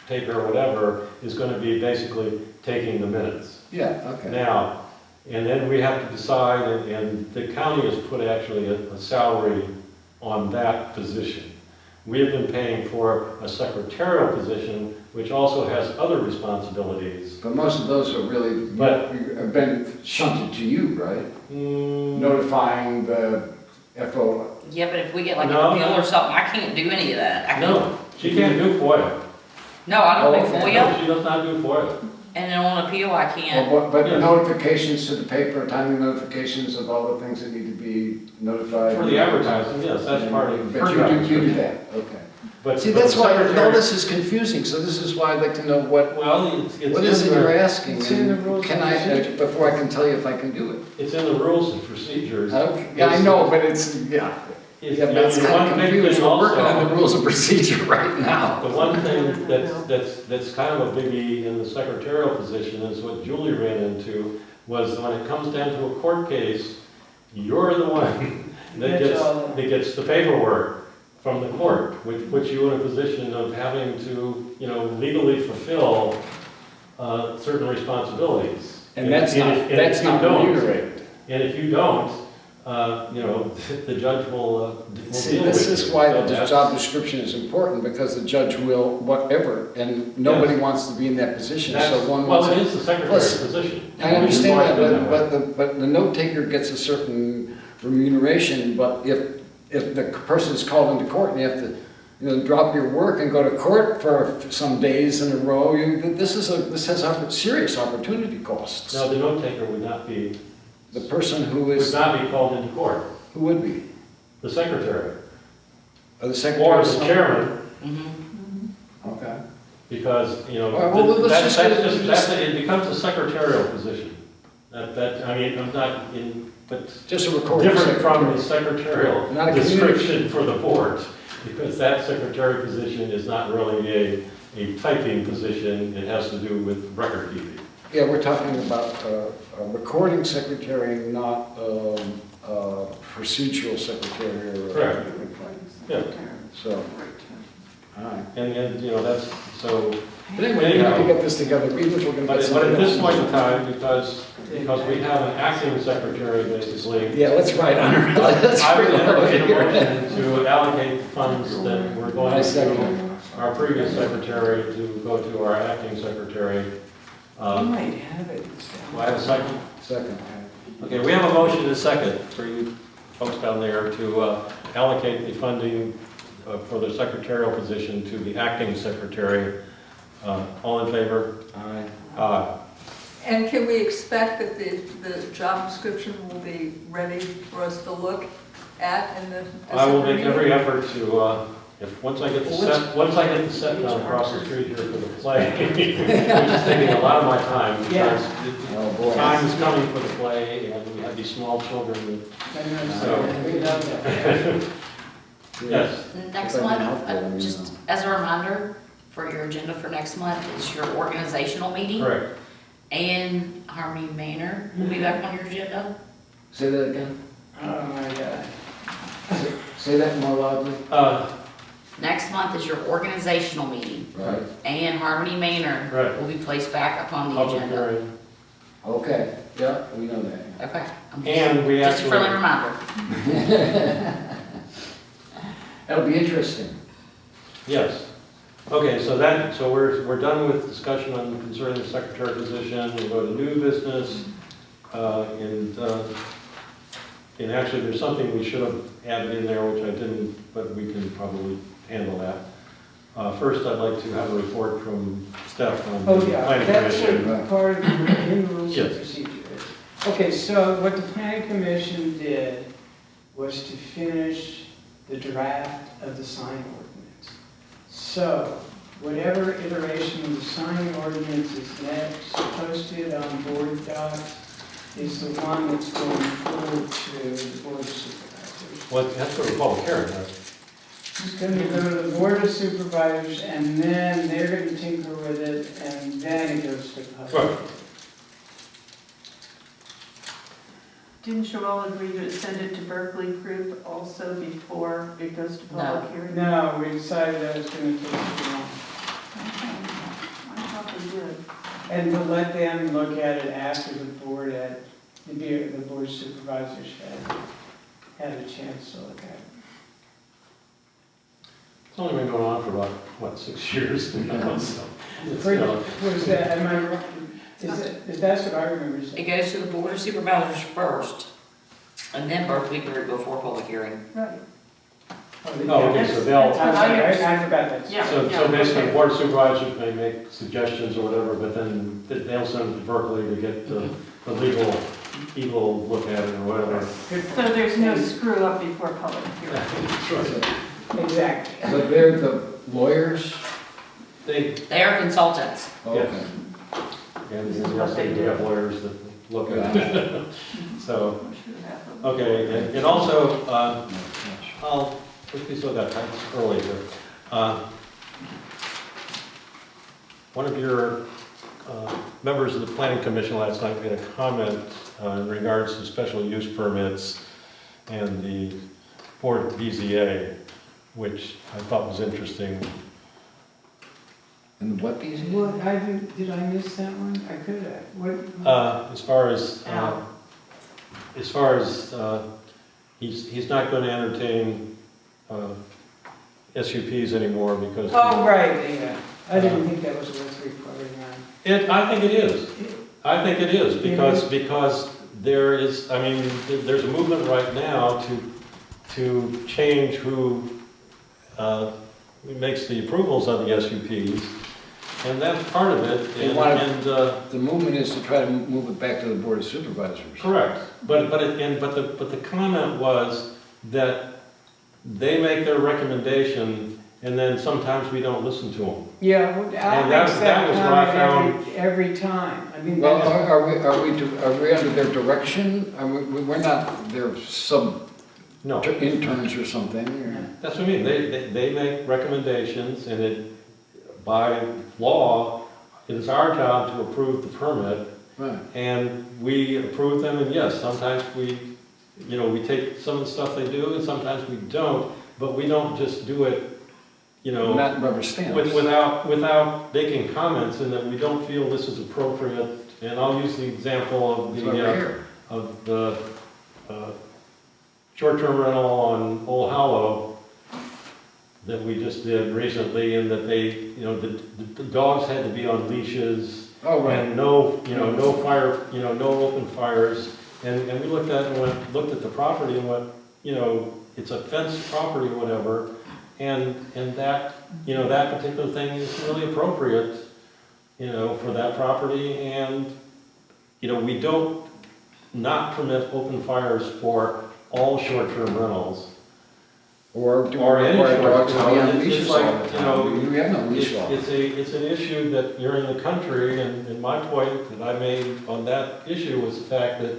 S1: taker, or whatever, is gonna be basically taking the minutes.
S3: Yeah, okay.
S1: Now, and then we have to decide, and the county has put actually a salary on that position. We have been paying for a secretarial position, which also has other responsibilities.
S3: But most of those are really,
S1: But-
S3: have been shunted to you, right?
S1: Mm,
S3: Notifying the FO.
S7: Yeah, but if we get like an
S1: No,
S7: appeal
S1: no.
S7: or something, I can't do any of that. I can't-
S1: No, she can't do FOIA.
S7: No, I don't
S3: Oh,
S7: do
S3: okay.
S1: No,
S7: FOIA,
S1: she does not do FOIA.
S7: and then on appeal, I can't.
S3: But
S1: Yes.
S3: notifications to the paper, timely notifications of all the things that need to be notified.
S1: For the advertising, yes, that's part of her
S3: But
S1: job
S3: you do
S1: description.
S3: that, okay.
S1: But
S3: See,
S1: but
S3: that's
S1: the
S3: why,
S1: secretary-
S3: all this is confusing, so this is why I'd like to know what
S1: it's
S3: is it
S1: in
S3: you're
S1: the,
S3: asking?
S5: It's in the
S3: and
S5: rules
S3: Can
S5: and
S3: I,
S5: procedures.
S3: before I can tell you if I can do it?
S1: it's in the rules and procedures.
S3: Okay, yeah, I know, but it's, yeah.
S1: It's-
S3: Yeah, but it's
S1: the
S3: kind
S1: one
S3: of
S1: big
S3: confused,
S1: thing
S3: we're working on
S1: also-
S3: the rules of procedure right now.
S1: The one thing that's kind of a biggie in the secretarial position is what Julie ran into, was when it comes down to a court case, you're the one that gets the paperwork from the court, which puts you in a position of having to, you know, legally fulfill certain responsibilities.
S3: And that's
S1: if-
S3: not,
S1: and
S3: that's
S1: if you
S3: not
S1: don't-
S3: remunerated.
S1: And if you don't, you know, the judge will
S3: See,
S1: deal with
S3: this
S1: you.
S3: is why
S1: So
S3: the
S1: that's-
S3: job description is important, because the judge will, whatever, and nobody wants to be in that position, so
S1: That's-
S3: one
S1: Well,
S3: wants.
S1: it is the secretary's
S3: Plus,
S1: position.
S3: I understand
S1: It's always been
S3: that,
S1: way.
S3: but the note taker gets a certain remuneration, but if the person's called into court and you have to, you know, drop your work and go to court for some days in a row, this has serious opportunity costs.
S1: No, the note taker would not be,
S3: The person who
S1: would
S3: is,
S1: not be called into court,
S3: who would be?
S1: the secretary,
S3: Or the secretary?
S1: or
S3: of
S1: the
S3: some-
S1: chairman,
S7: Mhm.
S3: Okay.
S1: because, you know,
S3: All right, well, let's
S1: that's,
S3: just
S1: that's
S3: get it-
S1: just, it becomes a secretarial position. I mean, I'm not in, but
S3: Just a recording
S1: different from
S3: secretary.
S1: the secretarial
S3: Not a
S1: description for the board, because that secretary position is not really a typing position, it has to do with record keeping.
S3: Yeah, we're talking about a recording secretary, not procedural secretary or.
S1: Correct. Yeah.
S3: So, all right.
S1: And, you know, that's, so,
S3: But anyway, we have to get this together, even if we're gonna.
S1: but
S3: get
S1: but at
S3: something
S1: this
S3: else.
S1: point in time, because we have an acting secretary, basically,
S3: Yeah, let's write on her, let's
S1: I would
S3: figure out what
S1: entertain a
S3: you're.
S1: motion to allocate the funds that were
S3: I
S1: going
S3: second
S1: to our previous secretary to go to our acting secretary.
S5: might have it.
S1: Do I have a second?
S3: Second.
S1: Okay, we have a motion and a second for you folks down there to allocate the funding for the secretarial position to the acting secretary. All in favor? Aye.
S2: And can we expect that the job description will be ready for us to look at in the
S1: I will
S2: December
S1: make every
S2: meeting?
S1: effort to, once I get the set down across the street here for the play, which is taking a lot of my time, because
S3: Oh,
S1: the
S3: boy.
S1: time is coming for the play, and we have these small children.
S5: We love that.
S1: Yes,
S7: Next
S3: If I can
S7: month,
S3: help them, you
S7: just
S3: know.
S7: as a reminder for your agenda for next month, is your organizational meeting.
S1: correct.
S7: And Harmony Manor will be back on your agenda.
S3: Say that again.
S5: Oh, my God.
S3: Say that more loudly.
S7: Next month is your organizational meeting,
S3: Right,
S7: and Harmony Manor
S1: Right.
S7: will be placed back upon the
S1: Public
S7: agenda.
S1: hearing.
S3: okay, yeah, we know that.
S7: Okay. I'm
S1: And we
S7: just a friendly
S1: actually,
S7: reminder.
S3: That'll be interesting.
S1: yes. Okay, so we're done with discussion on concerning the secretary position. We'll go to new business. And actually, there's something we should have added in there, which I didn't, but we can probably handle that. First, I'd like to have a report from Steph on the
S5: Oh, yeah,
S1: planning
S5: that's
S1: commission.
S5: what part of the new rules of
S1: Yes.
S5: procedure is. Okay, so what the planning commission did was to finish the draft of the sign ordinance. So, whatever iteration of the sign ordinance is next posted on Boarddocs is the one that's going forward to the board of supervisors.
S1: Well, that's for a public hearing, right?
S5: It's going to go to the board of supervisors, and then they're going to tinker with it, and then it goes to the public.
S1: Right.
S8: Didn't Joel agree to send it to Berkeley group also before it goes to public hearing?
S5: No, we decided that was going to take too long.
S8: I thought we did.
S5: And to let them look at it after the board of supervisors had a chance to look at it.
S1: It's only been going on for about, what, 6 years now, so. it's, you know,
S5: Was that, am I wrong? That's what I remember
S7: It
S5: saying.
S7: goes to the board of supervisors first, and then Berkeley group before public hearing.
S8: Right.
S1: Oh, okay, so they'll,
S5: I'm sorry, I forgot that.
S8: Yeah.
S1: so basically, the board of supervisors may make suggestions or whatever, but then they'll send it to Berkeley to get the legal look at it or whatever.
S5: Good
S8: So
S5: point.
S8: there's no screw up before public hearing.
S1: That's right.
S5: Exactly.
S3: But they're the lawyers?
S7: They are consultants.
S3: Okay.
S1: And yes, they do have lawyers that look at it. So, okay, and also, we still got time, it's early here. One of your members of the planning commission last night made a comment in regards to special use permits and the board BZA, which I thought was interesting.
S3: And what these?
S5: What, did I miss that one? I could have. What?
S1: As far as, he's not going to entertain SUPs anymore because.
S5: Oh, right, yeah. I didn't think that was worth reporting on.
S1: I think it is. I think it is because there is, I mean, there's a movement right now to change who makes the approvals on the SUPs. And that's part of it,
S3: The movement is to try to move it back to the board of supervisors.
S1: correct. But the comment was that they make their recommendation, and then sometimes we don't listen to them.
S5: Yeah, well, Al
S1: And that
S5: makes that
S1: was what I
S5: comment every time. I mean,
S3: Well,
S5: that's-
S3: are we under their direction? We're not their
S1: No,
S3: interns or something? Or?
S1: that's what I mean. They make recommendations, and it, by law, it is our job to approve the permit,
S3: Right.
S1: and we approve them, and yes, sometimes we take some of the stuff they do, and sometimes we don't, but we don't just do it,
S3: Not rubber stamps.
S1: without making comments, and that we don't feel this is appropriate. And I'll use the example
S3: That's why we're here.
S1: of the short-term rental on Old Hollow that we just did recently, and that they, the dogs had to be on leashes,
S3: Oh, right.
S1: and no fire, no open fires. And we looked at the property and went, it's a fenced property or whatever, and that, that particular thing is really appropriate, for that property. And, we don't not permit open fires for all short-term rentals.
S3: Or do we
S1: Or any
S3: require
S1: short,
S3: dogs to be on
S1: it's
S3: leashes
S1: like,
S3: all the time? We have no leash law.
S1: It's an issue that you're in the country, and my point that I made on that issue was the fact that,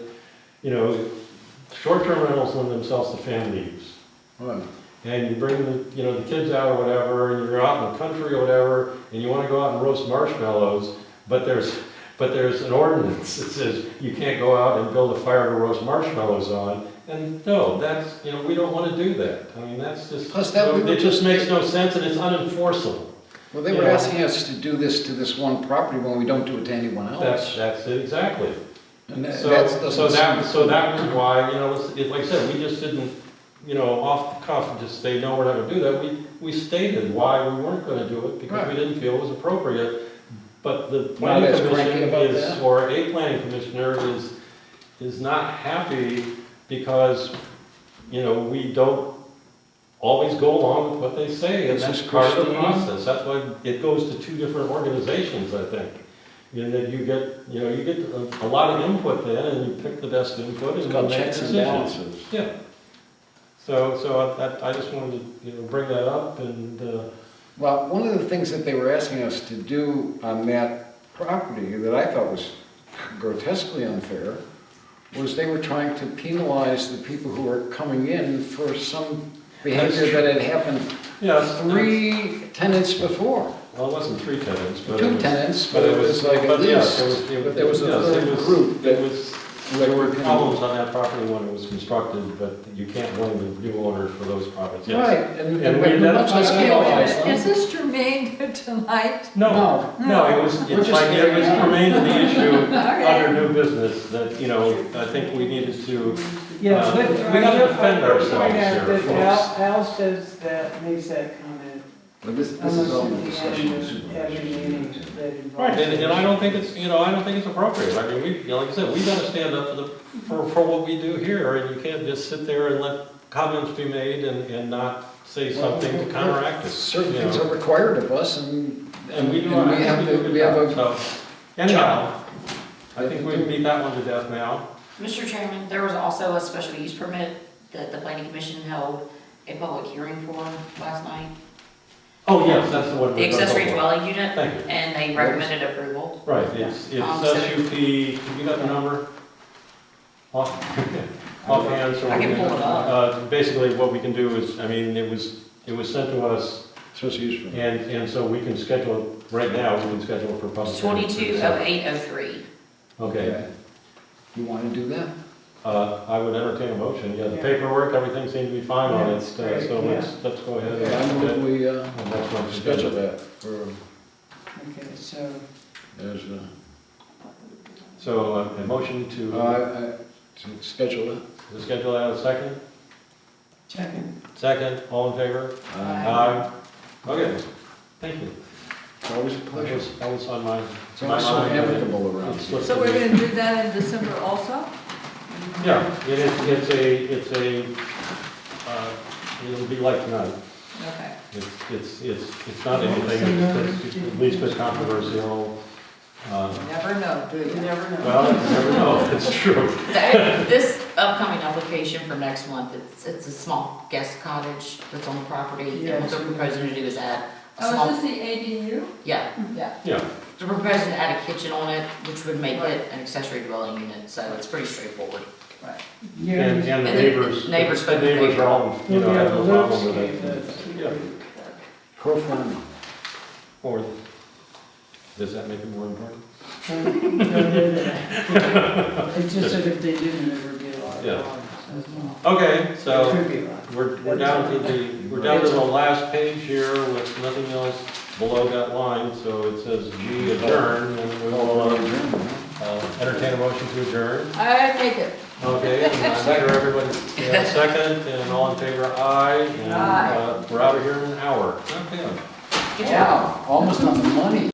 S1: short-term rentals lend themselves to family use.
S3: Right.
S1: And you bring the kids out or whatever, and you're out in the country or whatever, and you want to go out and roast marshmallows, but but there's an ordinance that says you can't go out and build a fire to roast marshmallows on. And no, that's, we don't want to do that. I mean, that's just,
S3: Plus that we were
S1: it just
S3: just-
S1: makes no sense and it's unenforceable.
S3: Well, they were asking us to do this to this one property when we don't do it to anyone else.
S1: That's it, exactly.
S3: And that
S1: So
S3: doesn't seem-
S1: that was why, like I said, we just didn't, off the cuff, just say, no, we're not gonna do that. We stated why we weren't gonna do it, because we didn't feel it was appropriate. But the planning
S3: as cranky
S1: commission
S3: about
S1: is,
S3: that?
S1: or a planning commissioner is not happy because, we don't always go along with what they say, and
S3: This
S1: that's
S3: is
S1: part of the
S3: Christine.
S1: process. That's why it goes to two different organizations, I think. And that you get a lot of input then, and you pick the best input
S3: It's
S1: and you
S3: called
S1: make
S3: checks and
S1: decisions.
S3: balances.
S1: Yeah. So I just wanted to, bring that up and,
S3: Well, one of the things that they were asking us to do on that property that I thought was grotesquely unfair was they were trying to penalize the people who were coming in for some behavior that had happened
S1: yeah.
S3: 3 tenants before.
S1: Well, it wasn't 3 tenants, but it
S3: 2
S1: was.
S3: tenants, but it was like at
S1: but yeah,
S3: least, but there was a third group that
S1: There were problems on that property when it was constructed, but you can't blame the new owners for those problems, yes.
S3: Right, and
S1: And we
S3: but much
S1: identified
S3: less
S1: that.
S3: penalize them.
S2: Is this germane to tonight?
S1: No, it was,
S3: We're
S1: it's
S3: just
S1: like, it was
S3: carrying on.
S1: germane to the issue
S2: Okay.
S1: under new business that, I think we needed to,
S5: Yeah,
S1: Uh,
S5: but
S1: we gotta defend ourselves
S5: Point out
S1: here,
S5: that
S1: folks.
S5: Al says that, makes that comment
S3: But this
S5: almost
S3: is all
S5: at
S3: the
S5: the
S3: discussion of
S5: end of every
S3: supervision.
S5: meeting that involves.
S1: right, and I don't think it's, I don't think it's appropriate. I mean, like I said, we gotta stand up for what we do here, and you can't just sit there and let comments be made and not say something to counteract it.
S3: Certain
S1: you
S3: things
S1: know.
S3: are required of us, and
S1: And we do,
S3: and
S1: I
S3: we
S1: think
S3: have
S1: we do a
S3: to,
S1: good
S3: we have
S1: job,
S3: a
S1: so, anyhow,
S3: job.
S1: I think we beat that one to death now.
S7: Mr. Chairman, there was also a special use permit that the planning commission held a public hearing for last night.
S1: Oh, yes, that's the one.
S7: The
S1: we're gonna
S7: accessory
S1: go for.
S7: dwelling unit,
S1: Thank you.
S7: and they recommended approval.
S1: Right, it's
S7: So-
S1: SUP, you got the number? Offhand, so.
S7: I can pull it up.
S1: Basically, what we can do is, I mean, it was sent to us,
S3: supposed to use for.
S1: and so we can schedule it, right now, we can schedule it for public. hearing.
S7: 220803.
S1: Okay,
S3: You want to do that?
S1: I would entertain a motion, yeah, the paperwork, everything seemed to be fine on it, so
S5: Yeah,
S1: let's go ahead
S3: Okay, I
S1: and.
S3: move we
S1: and that's what we
S3: schedule that for,
S5: Okay, so,
S3: as,
S1: So, a motion to
S3: schedule it.
S1: schedule that a second? Second, all in favor? Aye. Okay, thank you.
S3: It's always a pleasure.
S1: That was on my,
S3: It's always so
S1: mind.
S3: amicable around
S1: It
S3: here.
S1: slipped
S2: So we're
S1: away.
S2: gonna do that in December also?
S1: Yeah, it'll be like tonight.
S2: Okay.
S1: It's not anything that's at least as controversial.
S2: Never know, do
S8: You
S2: you?
S8: never know.
S1: Well, you never know, it's true.
S7: This upcoming application for next month, it's a small guest cottage that's on the property. And what they're proposing to do is add a
S2: Oh,
S7: small,
S2: is this the ADU?
S7: yeah,
S2: Yeah.
S1: Yeah,
S7: they're proposing to add a kitchen on it, which would make it an accessory dwelling unit, so it's pretty straightforward.
S2: Right.
S5: yeah,
S1: and the
S7: And the
S1: neighbors,
S7: neighbors
S1: the
S7: spoke in
S1: neighbors
S7: favor.
S1: are all,
S5: we'll be
S1: have
S5: able
S1: no
S5: to
S1: problem with
S5: landscape
S1: it.
S5: that.
S1: Yeah.
S3: Pro forma.
S1: Or, does that make it more important?
S5: It's just that if they didn't, there would be a lot of
S1: Yeah.
S5: problems as well.
S1: Okay,
S5: There
S1: so
S5: could be a lot.
S1: we're down to the last page here with nothing else below that line, so it says G adjourn, and we will entertain a motion to adjourn.
S2: I take it.
S1: Okay, and I'm sure everybody, second, and all in favor, aye, and
S2: Aye.
S1: we're out of here in an hour. Okay.
S7: Good job.
S3: Wow, almost on the money.